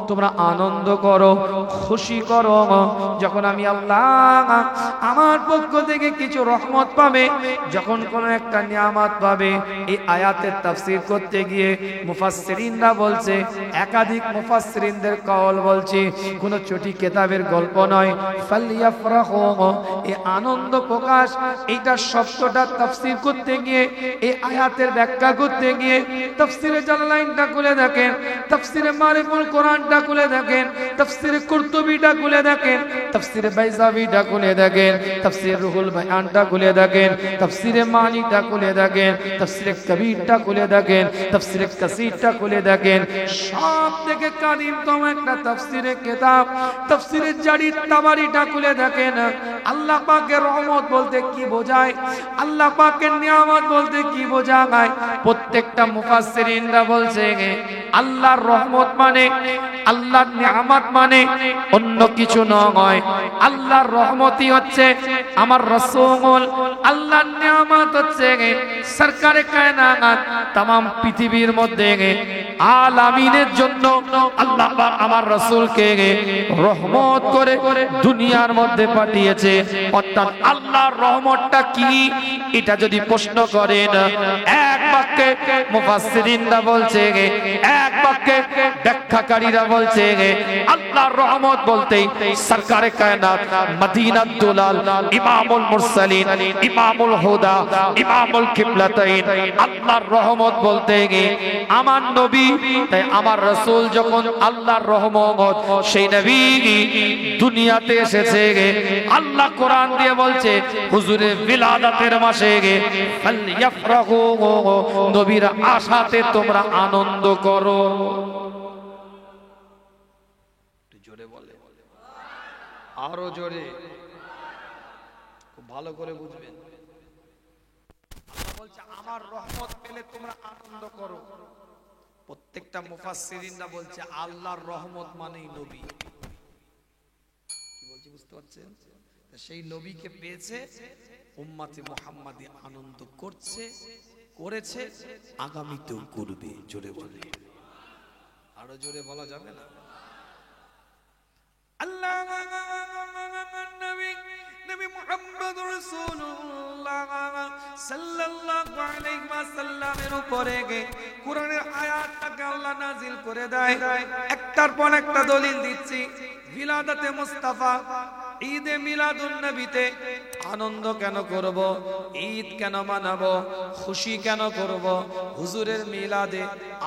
তোমরা আনন্দ করো, খুশি করো। যখন আমি আল্লাহ আমার পক্ষ থেকে কিছু রহমত পাবে, যখন কোন একটা নিয়ামত পাবে, এই আয়াতের তাফসীর করতে গিয়ে মুফাসসিরিনরা বলছে, একাধিক মুফাসসিরিনদের কওল বলছে, কোন ছোটি কিতাবের গল্প নয়। ফালইয়াফরাহু, এই আনন্দ প্রকাশ, এইটা শব্দটা তাফসীর করতে গিয়ে, এই আয়াতের ব্যাখ্যা করতে গিয়ে তাফসীরে জালালাইনটা খুলে দেখেন, তাফসীরে মারিফুল কোরআনটা খুলে দেখেন, তাফসীরে কুরতুবীটা খুলে দেখেন, তাফসীরে বাইজাভিটা খুলে দেখেন, তাফসীরে রুহুল বায়ানটা খুলে দেখেন, তাফসীরে মানিটা খুলে দেখেন, তাফসীরে কবিরটা খুলে দেখেন, তাফসীরে কাসীরটা খুলে দেখেন। সব থেকে কাদিমতম একটা তাফসীরে কিতাব তাফসীরে জারির তাবারিটা খুলে দেখেন। আল্লাহ পাকের রহমত বলতে কি বোঝায়, আল্লাহ পাকের নিয়ামত বলতে কি বোঝায়, প্রত্যেকটা মুফাসসিরিনরা বলছে আল্লাহর রহমত মানে, আল্লাহর নিয়ামত মানে অন্য কিছু নয়। আল্লাহর রহমতই হচ্ছে আমার রাসূল, আল্লাহর নিয়ামত হচ্ছে সরকারে কায়নাত, तमाम পৃথিবীর মধ্যে আলামিনের জন্য আল্লাহ পাক আমার রাসূলকে রহমত করে দুনিয়ার মধ্যে পাঠিয়েছে। অর্থাৎ আল্লাহর রহমতটা কি, এটা যদি প্রশ্ন করেন, এক বাক্যে মুফাসসিরিনরা বলছে, এক বাক্যে ব্যাখ্যাকারীরা বলছে, আল্লাহর রহমত বলতেই সরকারে কায়নাত, মদিনাতুল দুলাল, ইমামুল মুরসালিন, ইমামুল হুদা, ইমামুল কিবলাতাইন, আল্লাহর রহমত বলতে আমার নবী। তাই আমার রাসূল যখন আল্লাহর রহমত, সেই নবী দুনিয়াতে এসেছে, আল্লাহ কোরআন দিয়ে বলছে হুজুরে বিলাদাতের মাসে ফালইয়াফরাহু, নবীর আশাতে তোমরা আনন্দ করো। জোরে বলে, আরো জোরে, খুব ভালো করে বুঝবেন। আল্লাহ বলছে আমার রহমত পেলে তোমরা আনন্দ করো। প্রত্যেকটা মুফাসসিরিনরা বলছে আল্লাহর রহমত মানেই নবী। কি বলছি বুঝতে পারছেন? সেই নবীকে পেয়েছে, উম্মতে মুহাম্মাদি আনন্দ করছে, করেছে, আগামীতেও করবে। জোরে বলে, আরো জোরে বলা যাবে না? আল্লাহ নবী মুহাম্মদ রাসূলুল্লাহ সাল্লাল্লাহু আলাইহি ওয়াসাল্লামের উপরে কোরআনের আয়াতটাকে আল্লাহ নাযিল করে দেয়। একটার পর একটা দলিল দিচ্ছি। বিলাদাতে মুস্তাফা, ঈদে মিলাদুন নবীতে আনন্দ কেন করব, ঈদ কেন মানাবো, খুশি কেন করব, হুজুরের মিলাদে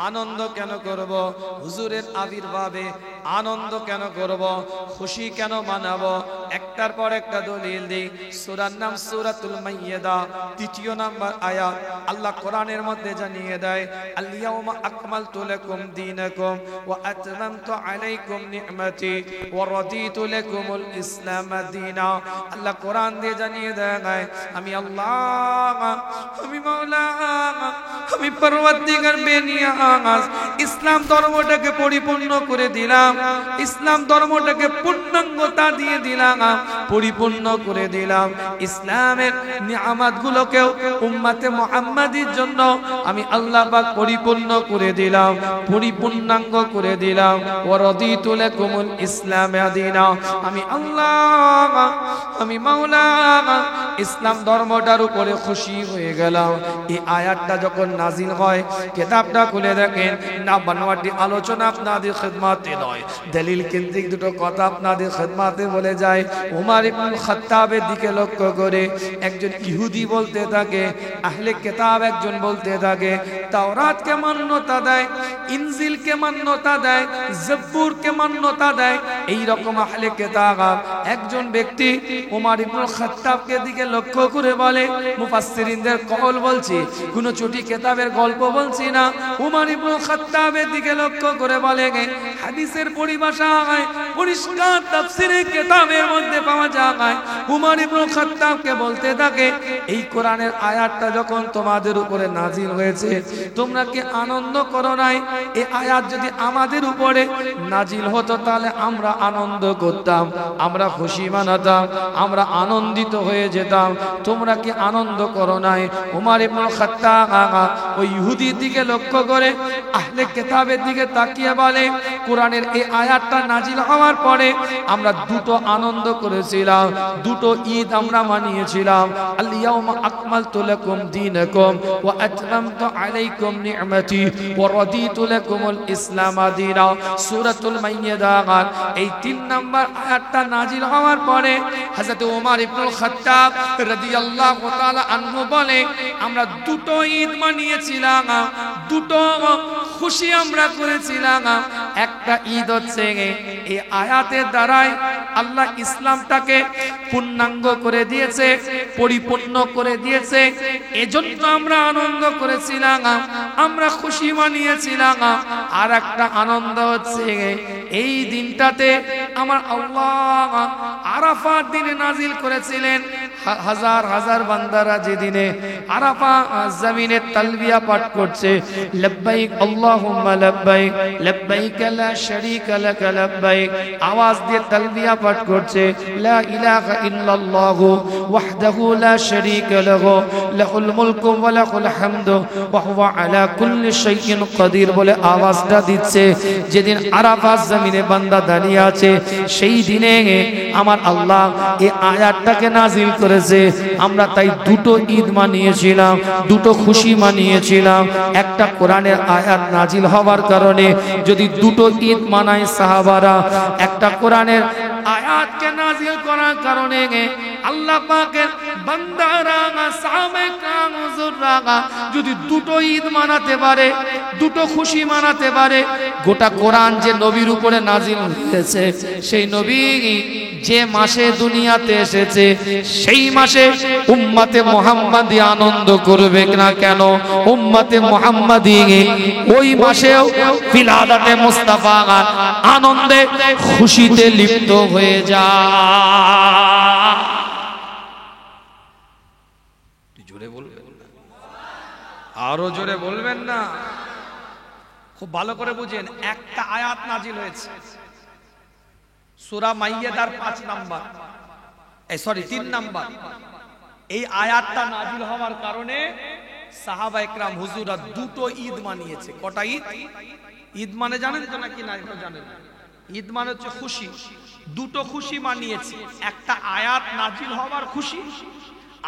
আনন্দ কেন করব, হুজুরের আবির্ভাবে আনন্দ কেন করব, খুশি কেন মানাবো, একটার পর একটা দলিল দিই। সূরার নাম সূরাতুল মাইয়্যিদা, ৩য় নাম্বার আয়াত। আল্লাহ কোরআনের মধ্যে জানিয়ে দেয়, আল ইয়াউমা আকমালতু লাকুম দীনাকুম ওয়া আতমামতু আলাইকুম নি'মাতি ওয়া রাদিতু লাকুমুল ইসলাম দীনা। আল্লাহ কোরআন দিয়ে জানিয়ে দেয়, আমি আল্লাহ, আমি মাওলা, আমি পরওয়ারদিগার বেনিয়াজ ইসলাম ধর্মটাকে পরিপূর্ণ করে দিলাম, ইসলাম ধর্মটাকে পূর্ণাঙ্গতা দিয়ে দিলাম, পরিপূর্ণ করে দিলাম। ইসলামের নিয়ামতগুলোকেও উম্মতে মুহাম্মাদির জন্য আমি আল্লাহ পাক পরিপূর্ণ করে দিলাম, পরিপূর্ণাঙ্গ করে দিলাম। ওয়া রাদিতু লাকুমুল ইসলাম দীনা, আমি আল্লাহ, আমি মাওলা, ইসলাম ধর্মটার উপরে খুশি হয়ে গেলাম। এই আয়াতটা যখন নাজিল হয়, কিতাবটা খুলে দেখেন, না বানোয়াটি আলোচনা আপনাদের খিদমতে নয়, দলিল কেন্দ্রিক দুটো কথা আপনাদের খিদমতে বলে যায়। উমর ইবনে খাত্তাবের দিকে লক্ষ্য করে একজন ইহুদি বলতে থাকে, আহলে কিতাব একজন বলতে থাকে, তাওরাতকে মান্যতা দেয়, ইনজিলকে মান্যতা দেয়, জব্বুরকে মান্যতা দেয়। এই রকম আহলে কিতাব একজন ব্যক্তি উমর ইবনে খাত্তাবকে দিকে লক্ষ্য করে বলে, মুফাসসিরিনদের কওল বলছি, কোন ছোটি কিতাবের গল্প বলছি না। উমর ইবনে খাত্তাবের দিকে লক্ষ্য করে বলে, হাদিসের পরিভাষায় পরিষ্কার তাফসীরে কিতাবের মধ্যে পাওয়া যায়। উমর ইবনে খাত্তাবকে বলতে থাকে, এই কোরআনের আয়াতটা যখন তোমাদের উপরে নাজিল হয়েছে, তোমরা কি আনন্দ করো নাই? এই আয়াত যদি আমাদের উপরে নাজিল হতো, তাহলে আমরা আনন্দ করতাম, আমরা খুশি মানাতাম, আমরা আনন্দিত হয়ে যেতাম। যেতাম, তোমরা কি আনন্দ করো নাই? উমর ইবনে খাত্তাব ওই ইহুদির দিকে লক্ষ্য করে আহলে কিতাবের দিকে তাকিয়ে বলে, কোরআনের এই আয়াতটা নাজিল হওয়ার পরে আমরা দুটো আনন্দ করেছিলাম, দুটো ঈদ আমরা মানিয়েছিলাম। আল ইয়াউমা আকমালতু লাকুম দীনাকুম ওয়া আতমামতু আলাইকুম নি'মাতি ওয়া রাদিতু লাকুমুল ইসলাম দীনা। সূরাতুল মাইদা এই 3 নাম্বার আয়াতটা নাজিল হওয়ার পরে হযরত ওমর ইবনে খাত্তাব রাদিয়াল্লাহু তাআলা আনহু বলে, আমরা দুটো ঈদ মানিয়েছিলাম, দুটো খুশি আমরা করেছিলাম। একটা ঈদ হচ্ছে এই আয়াতের দ্বারাই আল্লাহ ইসলামটাকে পূর্ণাঙ্গ করে দিয়েছে, পরিপূর্ণ করে দিয়েছে, এজন্য আমরা আনন্দ করেছিলাম, আমরা খুশি মানিয়েছিলাম। আর একটা আনন্দ হচ্ছে এই দিনটাতে আমার আল্লাহ আরাফার দিনে নাজিল করেছিলেন। হাজার হাজার বান্দারা যেদিনে আরাফা জমিনে তালবিয়া পাঠ করছে, লব্বাইক আল্লাহুম্মা লব্বাইক লব্বাইক লা শারীকা লাক লব্বাইক, আওয়াজ দিয়ে তালবিয়া পাঠ করছে, লা ইলাহা ইল্লাল্লাহু ওয়াহদাহু লা শারীকা লাহু লাহুল মুলকু ওয়া লাহুল হামদু ওয়া হুয়া আলা কুল্লি শাইইন কাদির বলে আওয়াজটা দিচ্ছে। যেদিন আরাফা জমিনে বান্দা দাঁড়িয়ে আছে, সেই দিনে আমার আল্লাহ এই আয়াতটাকে নাজিল করেছে। আমরা তাই দুটো ঈদ মানিয়েছিলাম, দুটো খুশি মানিয়েছিলাম। একটা কোরআনের আয়াত নাজিল হওয়ার কারণে যদি দুটো ঈদ মানায় সাহাবারা, একটা কোরআনের আয়াতকে নাজিল করার কারণে আল্লাহ পাকের বান্দারা সাহাবায়ে কেরাম হুজুররা যদি দুটো ঈদ মানাতে পারে, দুটো খুশি মানাতে পারে, গোটা কোরআন যে নবীর উপরে নাজিল হয়েছে, সেই নবী যে মাসে দুনিয়াতে এসেছে সেই মাসে উম্মতে মুহাম্মাদি আনন্দ করবে না কেন? উম্মতে মুহাম্মাদি ওই মাসেও ফিলাদাতে মুস্তাফা আনন্দে খুশিতে লিপ্ত হয়ে যায়। জোরে বলবেন, আরো জোরে বলবেন না? খুব ভালো করে বুঝেন, একটা আয়াত নাজিল হয়েছে সূরা মাইদার 5 নাম্বার, 3 নাম্বার। এই আয়াতটা নাজিল হওয়ার কারণে সাহাবায়ে কেরাম হুজুররা দুটো ঈদ মানিয়েছে। কটা ঈদ? ঈদ মানে জানেন তো নাকি না জানেন? ঈদ মানে হচ্ছে খুশি। দুটো খুশি মানিয়েছে, একটা আয়াত নাজিল হওয়ার খুশি,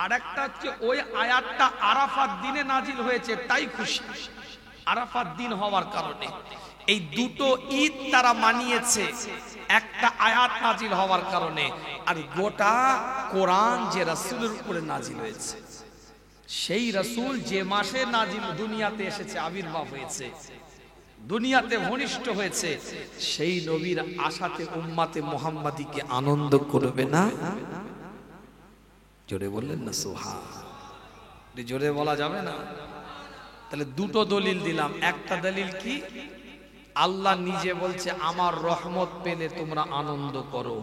আর একটা হচ্ছে ওই আয়াতটা আরাফাত দিনে নাজিল হয়েছে তাই খুশি, আরাফাত দিন হওয়ার কারণে। এই দুটো ঈদ তারা মানিয়েছে একটা আয়াত নাজিল হওয়ার কারণে। আর গোটা কোরআন যে রাসূলের উপরে নাজিল হয়েছে, সেই রাসূল যে মাসে নাজিল দুনিয়াতে এসেছে, আবির্ভাব হয়েছে, দুনিয়াতে ভূমিষ্ঠ হয়েছে, সেই নবীর আশাতে উম্মতে মুহাম্মাদিকে আনন্দ করবে না? জোরে বললেন না সুবহান? জোরে বলা যাবে না? তাহলে দুটো দলিল দিলাম। একটা দলিল কি? আল্লাহ নিজে বলছে আমার রহমত পেলে তোমরা আনন্দ করো,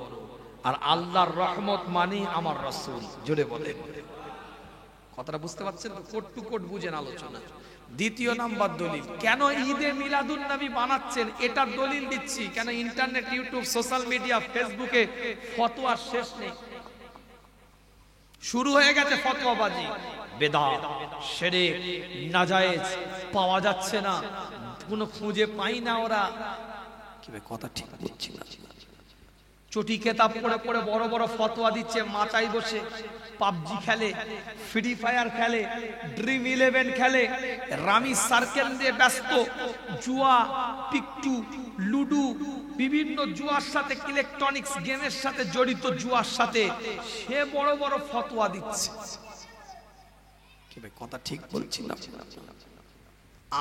আর আল্লাহর রহমত মানে আমার রাসূল। জোরে বলেন, কথাটা বুঝতে পারছেন তো? কোট টু কোট বুঝেন আলোচনা। দ্বিতীয় নাম্বার দলিল, কেন ঈদে মিলাদুন নবী বানাচ্ছেন এটার দলিল দিচ্ছি। কেন ইন্টারনেট, ইউটিউব, সোশ্যাল মিডিয়া, ফেসবুকে ফতোয়ার শেষ নেই। শুরু হয়ে গেছে ফতোয়াবাজি, বেদাত, শিরক, নাজায়েজ, পাওয়া যাচ্ছে না, কোনো খুঁজে পাই না ওরা। কি ভাই কথা ঠিক বলছি না? চটি কেতাব পড়ে পড়ে বড় বড় ফতোয়া দিচ্ছে, মাচাই বসে পাবজি খেলে, ফ্রি ফায়ার খেলে, ড্রিম 11 খেলে, রামি সার্কেল দিয়ে ব্যস্ত, জুয়া, পিকটু, লুডু, বিভিন্ন জুয়ার সাথে, ইলেকট্রনিক্স গেমের সাথে জড়িত জুয়ার সাথে সে বড় বড় ফতোয়া দিচ্ছে। কি ভাই কথা ঠিক বলছি না?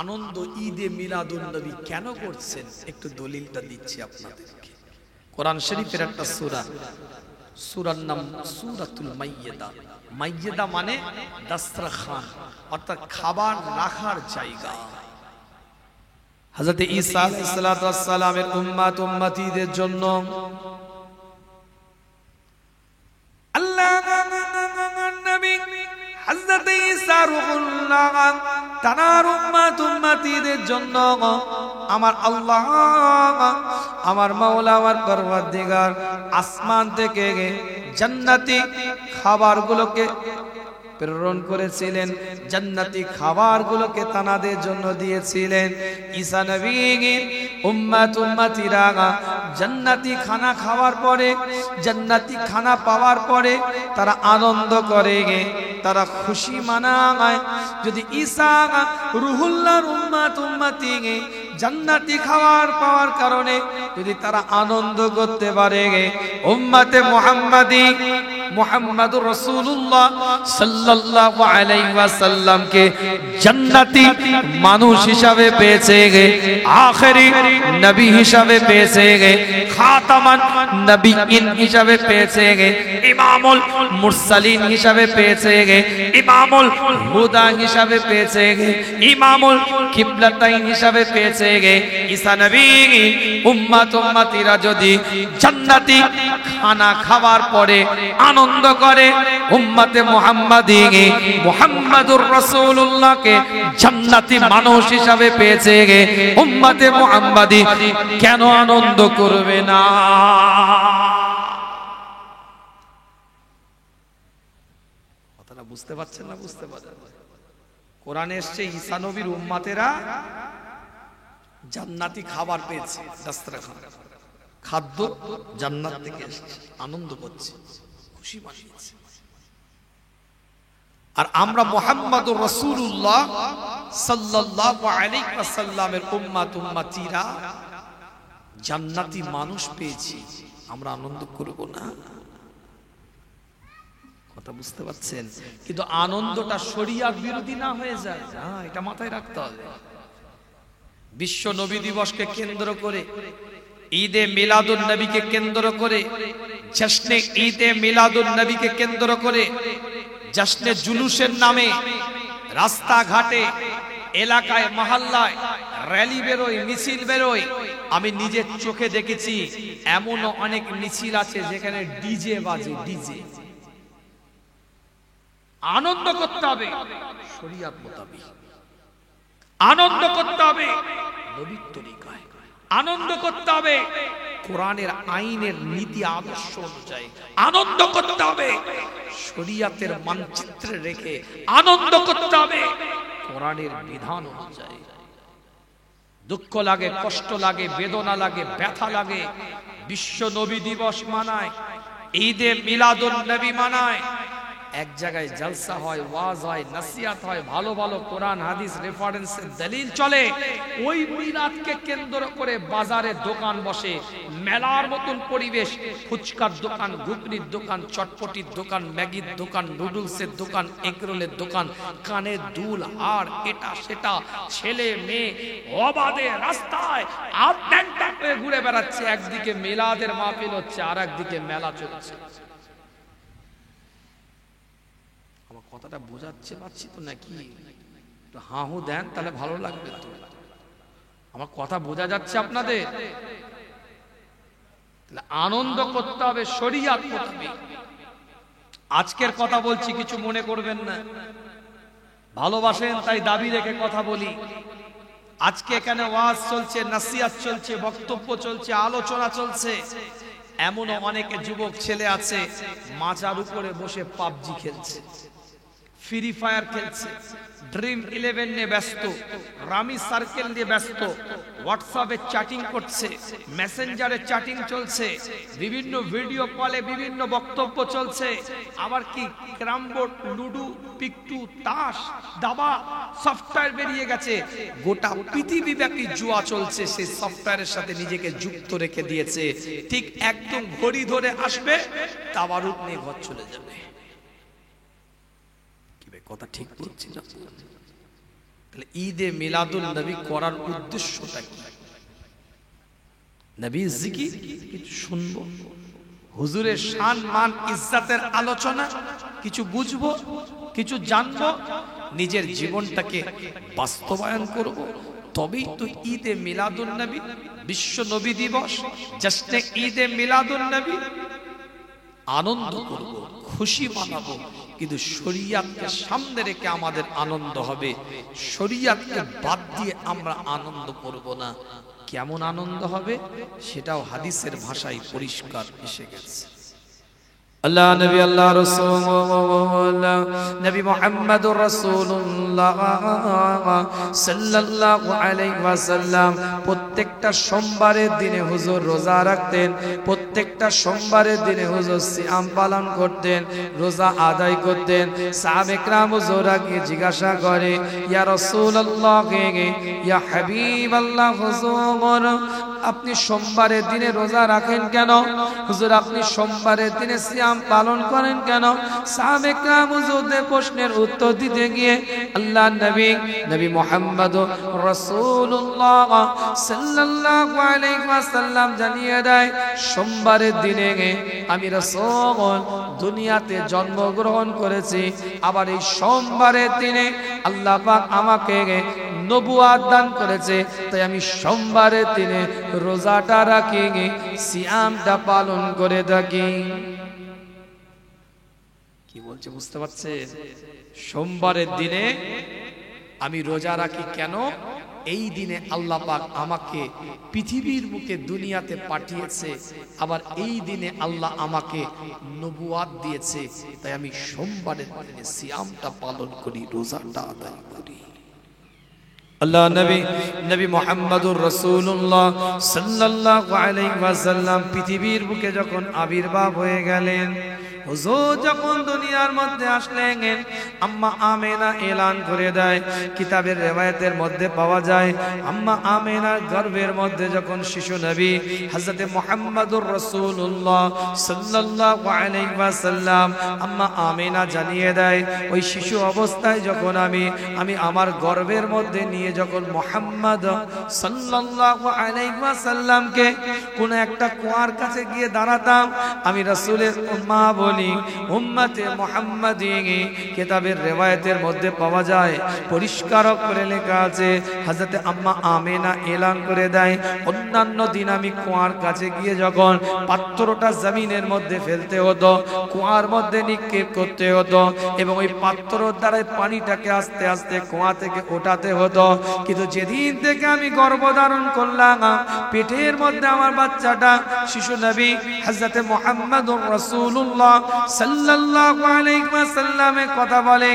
আনন্দ ঈদে মিলাদুন নবী কেন করছেন একটু দলিলটা দিচ্ছি আপনাদেরকে। কোরআন শরীফের একটা সূরা, সূরার নাম সূরাতুল মাইদা। মাইদা মানে দাস্তরখান, অর্থাৎ খাবার রাখার জায়গা। হযরত ঈসা আলাইহিস সালাতু ওয়াস সালামের উম্মত উম্মতীদের জন্য আল্লাহ নবী হযরত ঈসা রূহুল্লাহ তার উম্মত উম্মতীদের জন্য আমার আল্লাহ, আমার মাওলা, আমার পরওয়ারদিগার আসমান থেকে জান্নাতি খাবারগুলোকে প্রেরণ করেছিলেন, জান্নাতি খাবারগুলোকে তানাদের জন্য দিয়েছিলেন। ঈসা নবী উম্মতিরা জান্নাতি খানা খাওয়ার পরে, জান্নাতি খানা পাওয়ার পরে তারা আনন্দ করে, তারা খুশি মানায়। যদি ঈসা রুহুল্লাহর উম্মতি জান্নাতি খাবার পাওয়ার কারণে যদি তারা আনন্দ করতে পারে, উম্মতে মুহাম্মাদি মুহাম্মাদুর রাসূলুল্লাহ সাল্লাল্লাহু আলাইহি ওয়াসাল্লামকে জান্নাতি মানুষ হিসাবে পেয়েছে, আখেরি নবী হিসাবে পেয়েছে, খাতামান নবিয়্যিন হিসাবে পেয়েছে, ইমামুল মুরসালিন হিসাবে পেয়েছে, ইমামুল হুদা হিসাবে পেয়েছে, ইমামুল কিবলাতাইন হিসাবে পেয়েছে। ঈসা নবী উম্মতিরা যদি জান্নাতি খানা খাবার পরে আনন্দ করে, উম্মতে মুহাম্মাদি মুহাম্মাদুর রাসূলুল্লাহকে জান্নাতি মানুষ হিসাবে পেয়েছে, উম্মতে মুহাম্মাদি কেন আনন্দ করবে না? কথাটা বুঝতে পারছেন না? বুঝতে পারছেন? কোরআনে এসেছে ঈসা নবীর উম্মতেরা জান্নাতি খাবার পেয়েছে, দাস্তরখান খাদ্য জান্নাত থেকে এসেছে, আনন্দ করছে, খুশি মানিয়েছে। আর আমরা মুহাম্মাদুর রাসূলুল্লাহ সাল্লাল্লাহু আলাইহি ওয়াসাল্লামের উম্মতিরা জান্নাতি মানুষ পেয়েছি, আমরা আনন্দ করব না? কথা বুঝতে পারছেন? কিন্তু আনন্দটা শরিয়াত বিরোধী না হয়ে যায়, এটা মাথায় রাখতে হবে। বিশ্ব নবী দিবসকে কেন্দ্র করে, ঈদে মিলাদুন নবীকে কেন্দ্র করে, জশ্নে ঈদে মিলাদুন নবীকে কেন্দ্র করে, জশ্নে জুলুসের নামে রাস্তাঘাটে, এলাকায়, মহল্লায় র্যালি বেরোয়, মিছিল বেরোয়। আমি নিজের চোখে দেখেছি এমনও অনেক মিছিল আছে যেখানে ডিজে বাজে, ডিজে। আনন্দ করতে হবে শরিয়ত মোতাবেক, আনন্দ করতে হবে নবীর তরিকায়, আনন্দ করতে হবে কোরআনের আইনের নীতি আদর্শ অনুযায়ী, আনন্দ করতে হবে শরিয়তের মানচিত্রে রেখে, আনন্দ করতে হবে কোরআনের বিধান অনুযায়ী। দুঃখ লাগে, কষ্ট লাগে, বেদনা লাগে, ব্যথা লাগে, বিশ্ব নবী দিবস মানায়, ঈদে মিলাদুন নবী মানায়, এক জায়গায় জলসা হয়, ওয়াজ হয়, নসিহত হয়, ভালো ভালো কোরআন হাদিস রেফারেন্সের দলিল চলে। ওই মিলাদকে কেন্দ্র করে বাজারে দোকান বসে, মেলার মতন পরিবেশ, ফুচকার দোকান, ঘুগনির দোকান, চটপটির দোকান, ম্যাগির দোকান, নুডলসের দোকান, এগরোলের দোকান, কানের দুল, আর এটা সেটা, ছেলে মেয়ে অবাধে রাস্তায় আপড্যান্টা হয়ে ঘুরে বেড়াচ্ছে। একদিকে মিলাদের মাহফিল হচ্ছে, আর একদিকে মেলা চলছে। কথাটা বোঝাচ্ছে পারছি তো নাকি? একটু হাহু দেন তাহলে ভালো লাগবে তো। আমার কথা বোঝা যাচ্ছে আপনাদের? আনন্দ করতে হবে শরিয়ত মোতাবেক। আজকের কথা বলছি, কিছু মনে করবেন না, ভালোবাসেন তাই দাবি রেখে কথা বলি। আজকে এখানে ওয়াজ চলছে, নসিহত চলছে, বক্তব্য চলছে, আলোচনা চলছে। এমনও অনেকে যুবক ছেলে আছে মাচার উপরে বসে পাবজি খেলছে, ফ্রি ফায়ার খেলছে, ড্রিম 11 নিয়ে ব্যস্ত, রামি সার্কেল নিয়ে ব্যস্ত, হোয়াটসঅ্যাপে চ্যাটিং করছে, মেসেঞ্জারে চ্যাটিং চলছে, বিভিন্ন ভিডিও কলে বিভিন্ন বক্তব্য চলছে। আবার কি ক্যারাম বোর্ড, লুডু, পিকটু, তাস, দাবা সফটওয়্যার বেরিয়ে গেছে, গোটা পৃথিবীব্যাপী জুয়া চলছে। সেই সফটওয়্যারের সাথে নিজেকে যুক্ত রেখে দিয়েছে। ঠিক একদম ঘড়ি ধরে আসবে, তাবারুক নিয়ে ঘর চলে যাবে। কথা ঠিক বলছি না? তাহলে ঈদে মিলাদুন নবী করার উদ্দেশ্যটা কি? নবীর জিকির কিছু শুনবো, হুজুরের শান মান ইজ্জতের আলোচনা কিছু বুঝবো, কিছু জানবো, নিজের জীবনটাকে বাস্তবায়ন করব। তবেই তো ঈদে মিলাদুন নবী, বিশ্ব নবী দিবস, জশ্নে ঈদে মিলাদুন নবী আনন্দ করব, খুশি মানাবো। কিন্তু শরিয়তকে সামনে রেখে আমাদের আনন্দ হবে, শরিয়তকে বাদ দিয়ে আমরা আনন্দ করব না। কেমন আনন্দ হবে সেটাও হাদিসের ভাষায় পরিষ্কার এসে গেছে। আল্লাহ নবী আল্লাহ রাসূল নবী মুহাম্মদুর রাসূলুল্লাহ সাল্লাল্লাহু আলাইহি ওয়াসাল্লাম প্রত্যেকটা সোমবারের দিনে হুজুর রোজা রাখতেন, প্রত্যেকটা সোমবারের দিনে হুজুর সিয়াম পালন করতেন, রোজা আদায় করতেন। সাহাবে کرام হুজুরকে জিজ্ঞাসা করে, ইয়া রাসূলুল্লাহ, ইয়া হাবিবাল্লাহ, হুজুর আপনি সোমবারের দিনে রোজা রাখেন কেন? হুজুর আপনি সোমবারের দিনে সিয়াম পালন করেন কেন? সাহাবে کرام হুজুরদের প্রশ্নের উত্তর দিতে গিয়ে আল্লাহর নবী মুহাম্মদ রাসূলুল্লাহ সাল্লাল্লাহু আলাইহি ওয়াসাল্লাম জানিয়ে দেয়, সোমবারের দিনে আমি রাসূল দুনিয়াতে জন্মগ্রহণ করেছি, আবার এই সোমবারের দিনে আল্লাহ পাক আমাকে নবুয়াত দান করেছে, তাই আমি সোমবারের দিনে রোজাটা রাখি, সিয়ামটা পালন করে থাকি। কি বলছে বুঝতে পারছেন? সোমবারের দিনে আমি রোজা রাখি কেন? এই দিনে আল্লাহ পাক আমাকে পৃথিবীর বুকে দুনিয়াতে পাঠিয়েছে, আবার এই দিনে আল্লাহ আমাকে নবুয়াত দিয়েছে, তাই আমি সোমবারের দিনে সিয়ামটা পালন করি, রোজাটা আদায় করি। আল্লাহ নবী মুহাম্মদুর রাসূলুল্লাহ সাল্লাল্লাহু আলাইহি ওয়াসাল্লাম পৃথিবীর বুকে যখন আবির্ভাব হয়ে গেলেন, হুজুর যখন দুনিয়ার মধ্যে আসলেন, আম্মা আমেনা এলান করে দেয়, কিতাবের রিওয়ায়াতের মধ্যে পাওয়া যায়, আম্মা আমেনার গর্ভের মধ্যে যখন শিশু নবী হযরত মুহাম্মদুর রাসূলুল্লাহ সাল্লাল্লাহু আলাইহি ওয়াসাল্লাম আম্মা আমেনা জানিয়ে দেয়, ওই শিশু অবস্থায় যখন আমি আমার গর্ভের মধ্যে নিয়ে যখন মুহাম্মদ সাল্লাল্লাহু আলাইহি ওয়াসাল্লামকে কোন একটা কুয়ার কাছে গিয়ে দাঁড়াতাম, আমি রাসূলের মা বলি, উম্মতে মুহাম্মাদি। কিতাবের রিওয়ায়াতের মধ্যে পাওয়া যায়, পরিষ্কার করে লেখা আছে, হযরত আম্মা আমেনা এলান করে দেয়, অন্যান্য দিন আমি কুয়ার কাছে গিয়ে যখন পাত্রটা জমিনের মধ্যে ফেলতে হতো, কুয়ার মধ্যে নিক্ষেপ করতে হতো, এবং ওই পাত্রর দ্বারা পানিটাকে আস্তে আস্তে কুয়া থেকে ওঠাতে হতো, কিন্তু যেদিন থেকে আমি গর্ভধারণ করলাম, পেটের মধ্যে আমার বাচ্চাটা শিশু নবী হযরত মুহাম্মদুর রাসূলুল্লাহ সাল্লাল্লাহু আলাইহি ওয়াসাল্লামের কথা বলে,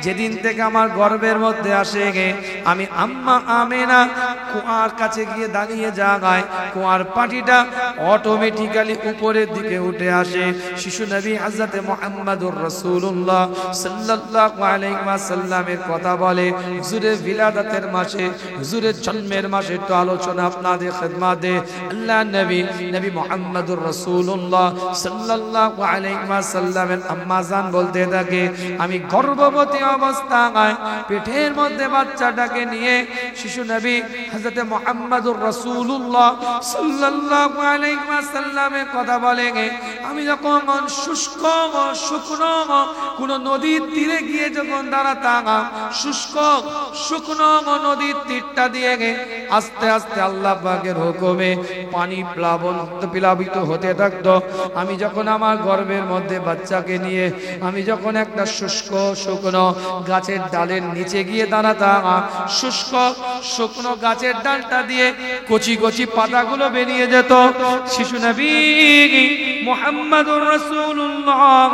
যেদিন থেকে আমার গর্ভের মধ্যে আসে, আমি আম্মা আমেনা কুয়ার কাছে গিয়ে দাঁড়িয়ে যাই, কুয়ার পাটিটা অটোমেটিক্যালি উপরের দিকে উঠে আসে। শিশু নবী হযরত মুহাম্মদুর রাসূলুল্লাহ সাল্লাল্লাহু আলাইহি ওয়াসাল্লামের কথা বলে, হুজুরের বিলাদাতের মাসে, হুজুরের জন্মের মাসে তো আলোচনা আপনাদের খিদমতে আল্লাহ নবী মুহাম্মদুর রাসূলুল্লাহ সাল্লাল্লাহু আলাইহি ওয়াসাল্লামের আম্মা জান বলতে থাকে, আমি গর্ভবতী অবস্থায় পেটের মধ্যে বাচ্চাটাকে নিয়ে শিশু নবী হযরত মুহাম্মদুর রাসূলুল্লাহ সাল্লাল্লাহু আলাইহি ওয়াসাল্লামের কথা বলে, আমি যখন শুষ্ক শুকনো কোন নদীর তীরে গিয়ে যখন দাঁড়াতাম, শুষ্ক শুকনো নদীর তীরটা দিয়ে আস্তে আস্তে আল্লাহ পাকের হুকুমে পানি প্লাবিত হতে থাকতো। আমি যখন আমার গর্ভের মধ্যে বাচ্চাকে নিয়ে আমি যখন একটা শুষ্ক শুকনো গাছের ডালের নিচে গিয়ে দাঁড়াতাম, শুষ্ক শুকনো গাছের ডালটা দিয়ে কচি কচি পাতাগুলো বেরিয়ে যেত। শিশু নবী মুহাম্মদুর রাসূলুল্লাহ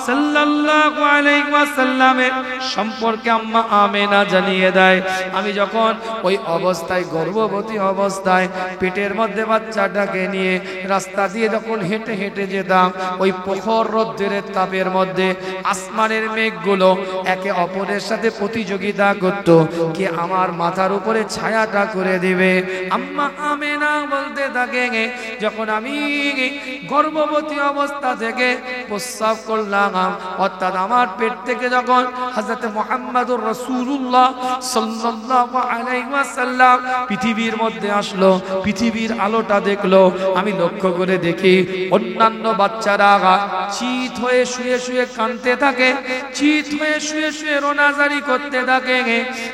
সাল্লাল্লাহু আলাইহি ওয়াসাল্লামের সম্পর্কে আম্মা আমেনা জানিয়ে দেয়, আমি যখন ওই অবস্থায় গর্ভবতী অবস্থায় পেটের মধ্যে বাচ্চাটাকে নিয়ে রাস্তা দিয়ে যখন হেঁটে হেঁটে যেতাম, ওই প্রখর রোদ্রের তাপের মধ্যে আসমানের মেঘগুলো একে অপরের সাথে প্রতিযোগিতা করত, কে আমার মাথার উপরে ছায়াটা করে দিবে। আম্মা আমেনা বলতে থাকে, যখন আমি গর্ভবতী অবস্থা থেকে প্রস্রাব করলাম, অর্থাৎ আমার পেট থেকে যখন হযরত মুহাম্মদুর রাসূলুল্লাহ সাল্লাল্লাহু আলাইহি ওয়াসাল্লাম পৃথিবীর মধ্যে আসলো, পৃথিবীর আলোটা দেখলো, আমি লক্ষ্য করে দেখি অন্যান্য বাচ্চারা চিত হয়ে শুয়ে শুয়ে কাঁদতে থাকে, চিত হয়ে শুয়ে শুয়ে রোনাজারি করতে থাকে,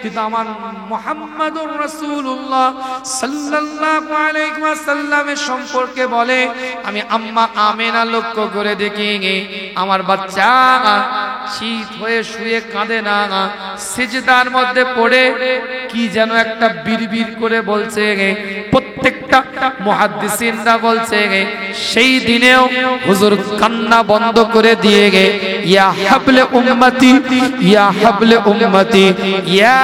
কিন্তু আমার মুহাম্মদুর রাসূলুল্লাহ সাল্লাল্লাহু আলাইহি ওয়াসাল্লামের সম্পর্কে বলে, আমি আম্মা আমেনা লক্ষ্য করে দেখি আমার বাচ্চা চিত হয়ে শুয়ে কাঁদে না, সিজদার মধ্যে পড়ে কি যেন একটা বিড়বিড় করে বলছে। প্রত্যেক প্রত্যেকটা মুহাদ্দিসিনরা বলছে সেই দিনেও হুজুর কান্না বন্ধ করে দিয়ে গে ইয়া হাবলে উম্মতি, ইয়া হাবলে উম্মতি, ইয়া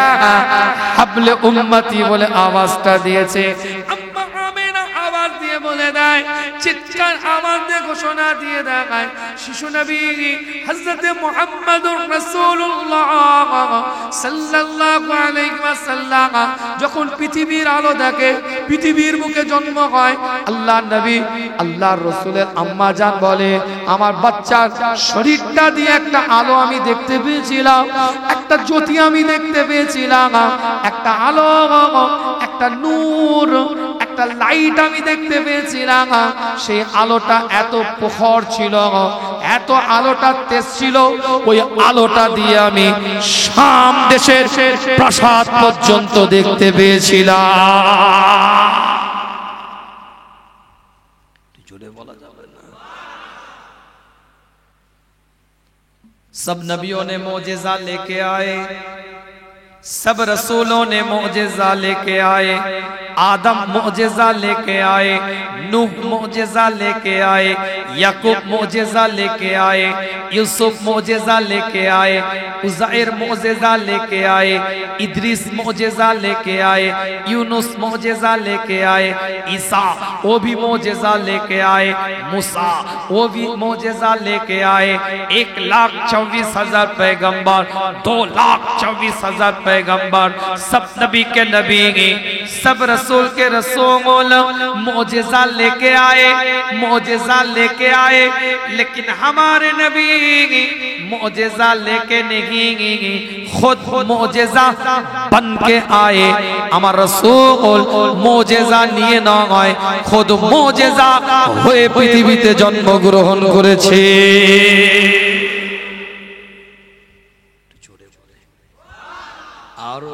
হাবলে উম্মতি বলে আওয়াজটা দিয়েছে। আম্মা আমিনা আওয়াজ দিয়ে বলে দেয়, চিৎকার আওয়াজ দিয়ে ঘোষণা দিয়ে দেয়, শিশু নবী হযরত মুহাম্মদুর রাসূলুল্লাহ সাল্লাল্লাহু আলাইহি ওয়াসাল্লাম যখন পৃথিবীর আলো দেখে, পৃথিবীর বুকে জন্ম হয়, আল্লাহর নবী আল্লাহর রাসূলের আম্মা জান বলে, আমার বাচ্চার শরীরটা দিয়ে একটা আলো আমি দেখতে পেয়েছিলাম, একটা জ্যোতি আমি দেখতে পেয়েছিলাম, একটা আলো, একটা নূর, একটা লাইট আমি দেখতে পেয়েছিলাম। সেই আলোটা এত প্রখর ছিল, এত আলোটা তেজ ছিল, ওই আলোটা দিয়ে আমি শাম দেশের প্রাসাদ পর্যন্ত দেখতে পেয়েছিলাম। জোরে বলা যাবে না। सब नबियों ने मोजेजा लेके आए, सब रसूलों ने मोजेजा लेके आए। आदम मोजेजा लेके आए, नूह मोजेजा लेके आए, याकूब मोजेजा लेके आए, यूसुफ मोजेजा लेके आए, उज़ैर मोजेजा लेके आए, इद्रिस मोजेजा लेके आए, यूनुस मोजेजा लेके आए, ईसा वो भी मोजेजा लेके आए, मूसा वो भी मोजेजा लेके आए। 1,24,000 पैगंबर, 2,24,000 पैगंबर, सब नबी के नबी, सब रसूल के रसूल मोजेजा लेके आए, मोजेजा लेके आए। लेकिन हमारे नबी मोजेजा लेके नहीं, खुद मोजेजा बन के आए। আমার রাসূল মোজেজা নিয়ে নয়, খুদ মোজেজা হয়ে পৃথিবীতে জন্মগ্রহণ করেছে। আরো